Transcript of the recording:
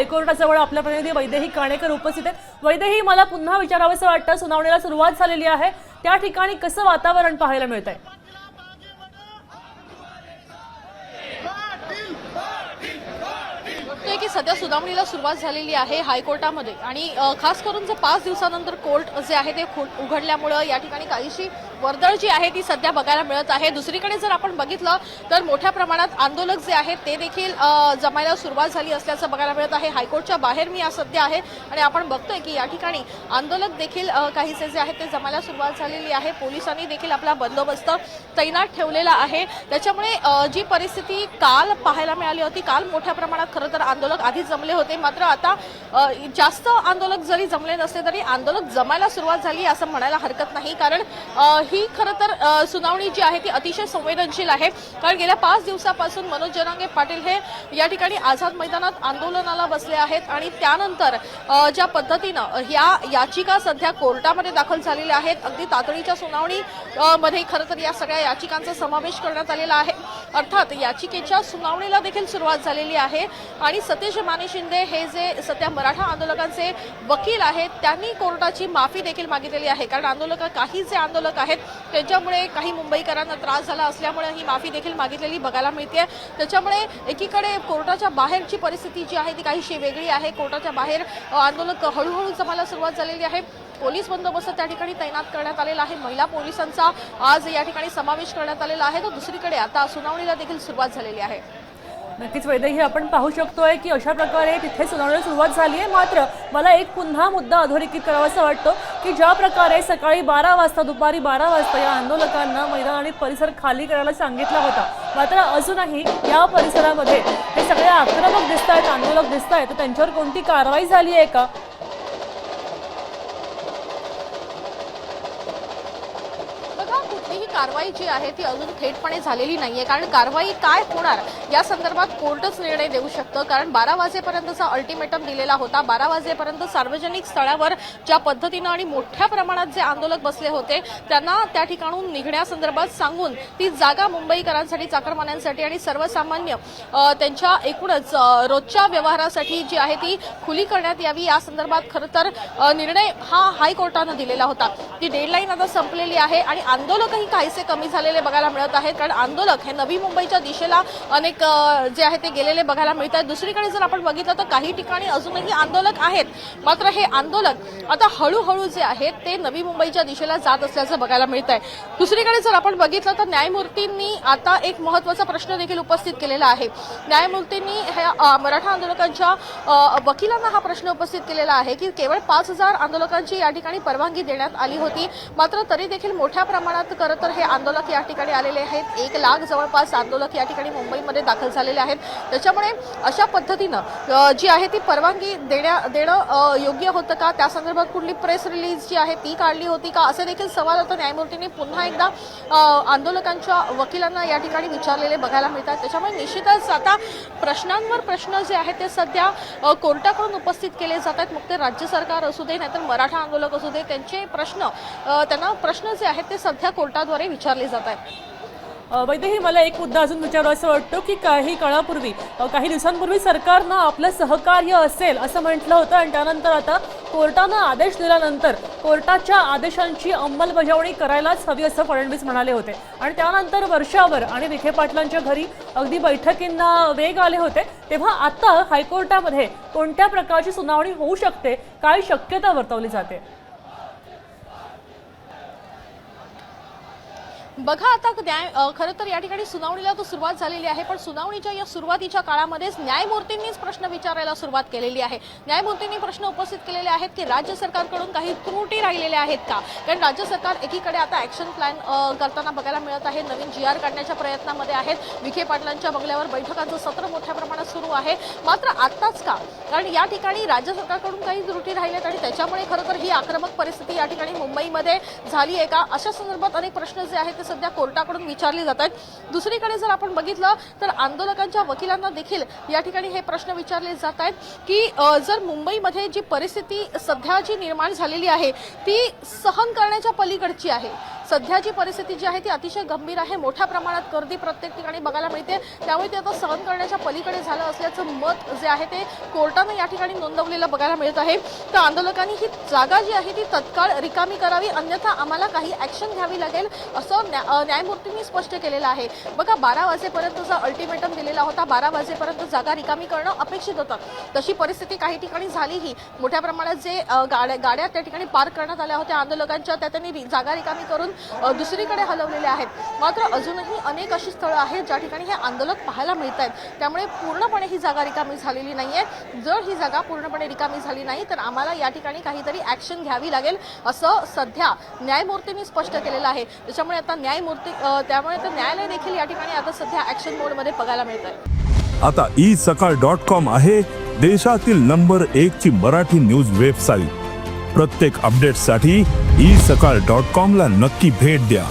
हायकोर्टाजवळ आपल्या प्रतिनिधी वैदेही काणेकर उपस्थित आहेत। वैदेही, मला पुन्हा विचारावंसं वाटतं, सुनावणीला सुरुवात झालेली आहे, त्या ठिकाणी कसं वातावरण पाहायला मिळतंय? की सध्या सुनावणीला सुरुवात झालेली आहे हायकोर्टामध्ये आणि खास करून जे 5 दिवसानंतर कोर्ट जे आहे ते उघडल्यामुळे या ठिकाणी काहीशी वर्दळ जी आहे ती सध्या बघायला मिळत आहे। दुसरीकडे जर आपण बघितलं तर मोठ्या प्रमाणात आंदोलक जे आहेत ते देखील जमायला सुरुवात झाली असल्याचं बघायला मिळत आहे। हायकोर्टच्या बाहेर मी आज सध्या आहे आणि आपण बघतोय की या ठिकाणी आंदोलक देखील काहीसे जे आहेत ते जमायला सुरुवात झालेली आहे। पोलिसांनी देखील आपला बंदोबस्त तैनात ठेवलेला आहे। त्याच्यामुळे जी परिस्थिती काल पाहायला मिळाली होती, काल मोठ्या प्रमाणात खरं तर आंदोलक आधी जमले होते, मात्र आता जास्त आंदोलक जरी जमले नसले तरी आंदोलक जमायला सुरुवात झाली असं म्हणायला हरकत नाही। कारण ही खरं तर सुनावणी जी आहे ती अतिशय संवेदनशील आहे। कारण गेल्या 5 दिवसापासून मनोज जरांगे पाटील हे या ठिकाणी आझाद मैदानात आंदोलनाला बसले आहेत आणि त्यानंतर ज्या पद्धतीनं या याचिका सध्या कोर्टामध्ये दाखल झालेल्या आहेत, अगदी तातडीच्या सुनावणी मध्ये खरं तर या सगळ्या याचिकांचा समावेश करण्यात आलेला आहे। अर्थात याचिकेच्या सुनावणीला देखील सुरुवात झालेली आहे आणि सतीश माने शिंदे हे जे सध्या मराठा आंदोलकांचे वकील आहेत त्यांनी कोर्टाची माफी देखील मागितलेली आहे। कारण काही जे आंदोलक आहेत त्यांच्यामुळे काही मुंबईकरांना त्रास झाला असल्यामुळे ही माफी देखील मागितलेली बघायला मिळते। त्याच्यामुळे एकीकडे कोर्टाच्या बाहेरची परिस्थिती जी आहे ती काहीशी वेगळी आहे। कोर्टाच्या बाहेर आंदोलक हळूहळू जमायला सुरुवात झालेली आहे। पोलीस बंदोबस्त त्या ठिकाणी तैनात करण्यात आलेला आहे। महिला पोलिसांचा आज या ठिकाणी समावेश करण्यात आलेला आहे। तर दुसरीकडे आता सुनावणीला देखील सुरुवात झालेली आहे। नक्कीच वैदेही, आपण पाहू शकतोय की अशा प्रकारे तिथे सुनावणीला सुरुवात झाली आहे। मात्र मला एक पुन्हा मुद्दा अधोरेखित करावासा वाटतो की ज्या प्रकारे सकाळी 12 वाजता दुपारी 12 वाजता या आंदोलकांना मैदान आणि परिसर खाली करायला सांगितला होता, मात्र अजूनही या परिसरामध्ये हे सगळे आक्रमक दिसत आहेत, आंदोलक दिसत आहेत, तर त्यांच्यावर कोणती कारवाई झाली आहे का? कुठलीही कारवाई जी आहे ती अजून थेटपणे झालेली नाहीये। कारण कारवाई काय होणार या संदर्भात कोर्टच निर्णय देऊ शकतं। कारण 12 वाजेपर्यंतचा अल्टिमेटम दिलेला होता। 12 वाजेपर्यंत सार्वजनिक स्थळावर ज्या पद्धतीनं आणि मोठ्या प्रमाणात जे आंदोलक बसले होते त्यांना त्या ठिकाणून निघण्यासंदर्भात सांगून ती जागा मुंबईकरांसाठी, चाकरमान्यांसाठी आणि सर्वसामान्य त्यांच्या एकूणच रोजच्या व्यवहारासाठी जी आहे ती खुली करण्यात यावी या संदर्भात खरं तर निर्णय हा हायकोर्टानं दिलेला होता। ती डेडलाईन आता संपलेली आहे आणि आंदोलकही काहीसे कमी झालेले बघायला मिळत आहेत। कारण आंदोलक हे नवी मुंबईच्या दिशेला अनेक जे आहे ते गेलेले बघायला मिळत आहेत। दुसरीकडे जर आपण बघितलं तर काही ठिकाणी अजूनही आंदोलक आहेत, मात्र हे आंदोलक आता हळूहळू जे आहेत ते नवी मुंबईच्या दिशेला जात असल्याचं बघायला मिळत आहे। दुसरीकडे जर आपण बघितलं तर न्यायमूर्तींनी आता एक महत्त्वाचा प्रश्न देखील उपस्थित केलेला आहे। न्यायमूर्तींनी मराठा आंदोलकांच्या वकिलांना हा प्रश्न उपस्थित केलेला आहे की केवळ 5000 आंदोलकांची या ठिकाणी परवानगी देण्यात आली होती, मात्र तरी देखील मोठ्या प्रमाणात खरं तर हे आंदोलक या ठिकाणी आलेले आहेत। 1 लाख जवळपास आंदोलक या ठिकाणी मुंबईमध्ये दाखल झालेले आहेत। त्याच्यामुळे अशा पद्धतीनं जी आहे ती परवानगी देणं योग्य होतं का, त्या संदर्भात कुठली प्रेस रिलीज जी आहे ती काढली होती का, असे देखील सवाल आता न्यायमूर्तींनी पुन्हा एकदा आंदोलकांच्या वकिलांना या ठिकाणी विचारलेले बघायला मिळतात। त्याच्यामुळे निश्चितच आता प्रश्नांवर प्रश्न जे आहेत ते सध्या कोर्टाकडून उपस्थित केले जात आहेत। मग ते राज्य सरकार असू दे नाहीतर मराठा आंदोलक असू दे, त्यांचे त्यांना प्रश्न जे आहेत ते सध्या कोर्टाद्वारे विचारले जात आहेत। वैदेही, मला एक मुद्दा अजून विचारावासा वाटतो की काही काळापूर्वी, काही दिवसांपूर्वी सरकारनं आपलं सहकार्य असेल असं म्हटलं होतं आणि त्यानंतर आता कोर्टानं आदेश दिल्यानंतर कोर्टाच्या आदेशांची अंमलबजावणी करायलाच हवी असं फडणवीस म्हणाले होते आणि त्यानंतर वर्षावर आणि विखे पाटलांच्या घरी अगदी बैठकींना वेग आले होते। तेव्हा आता हायकोर्टामध्ये कोणत्या प्रकारची सुनावणी होऊ शकते, काय शक्यता वर्तवली जाते? बघा आता खरं तर या ठिकाणी सुनावणीला तो सुरुवात झालेली आहे, पण सुनावणीच्या या सुरुवातीच्या काळामध्येच न्यायमूर्तींनीच प्रश्न विचारायला सुरुवात केलेली आहे। न्यायमूर्तींनी प्रश्न उपस्थित केलेले आहेत की राज्य सरकारकडून काही त्रुटी राहिलेल्या आहेत का। कारण राज्य सरकार एकीकडे आता ॲक्शन प्लॅन करताना बघायला मिळत आहे, नवीन GR काढण्याच्या प्रयत्नामध्ये आहेत। विखे पाटलांच्या बंगल्यावर बैठकांचं सत्र मोठ्या प्रमाणात सुरू आहे, मात्र आत्ताच का? कारण या ठिकाणी राज्य सरकारकडून काही त्रुटी राहिल्यात आणि त्याच्यामुळे खरं तर ही आक्रमक परिस्थिती या ठिकाणी मुंबईमध्ये झाली आहे का, अशा संदर्भात अनेक प्रश्न जे आहेत सध्या कोर्टाकडून विचारले जात आहेत। दुसरीकडे जर आपण बघितलं तर आंदोलकांच्या वकिलांना देखील या ठिकाणी हे प्रश्न विचारले जात आहेत की जर मुंबईमध्ये जी परिस्थिती सध्या जी निर्माण झालेली आहे ती सहन करण्याच्या पलीकडची आहे, सध्या जी परिस्थिती जी आहे ती अतिशय गंभीर आहे. मोठ्या प्रमाणात गर्दी प्रत्येक ठिकाणी बघायला मिळते. त्यामुळे ते आता सहन करण्याच्या पलीकडे झालं असल्याचं मत जे आहे ते कोर्टानं या ठिकाणी नोंदवलेलं बघायला मिळत आहे. तर आंदोलकांनी ही जागा जी आहे ती तत्काळ रिकामी करावी, अन्यथा आम्हाला काही ऍक्शन घ्यावी लागेल असं न्यायमूर्तींनी स्पष्ट केलेलं आहे. बघा 12 वाजेपर्यंतचा अल्टिमेटम दिलेला होता. 12 वाजेपर्यंत जागा रिकामी करणं अपेक्षित होतं. तशी परिस्थिती काही ठिकाणी झालीही. मोठ्या प्रमाणात जे गाड्या त्या ठिकाणी पार्क करण्यात आल्या होत्या आंदोलकांच्या, त्या त्यांनी जागा रिकामी करून दुसरीकडे हलवलेल्या आहेत. मात्र अजूनही अनेक अशी स्थळं आहेत ज्या ठिकाणी हे आंदोलक पाहायला मिळत आहेत. त्यामुळे पूर्णपणे ही जागा रिकामी झालेली नाहीये. जर ही जागा पूर्णपणे रिकामी झाली नाही तर आम्हाला या ठिकाणी काहीतरी ऍक्शन घ्यावी लागेल असं सध्या न्यायमूर्तींनी स्पष्ट केलेलं आहे. त्याच्यामुळे आता त्यामुळे तर न्यायालय देखील या ठिकाणी आता सध्या ऍक्शन मोडमध्ये बघायला मिळत आहे. आता isakal.com आहे देशातील नंबर 1 ची मराठी न्यूज वेबसाईट. प्रत्येक अपडेटसाठी isakal.com ला नक्की भेट द्या.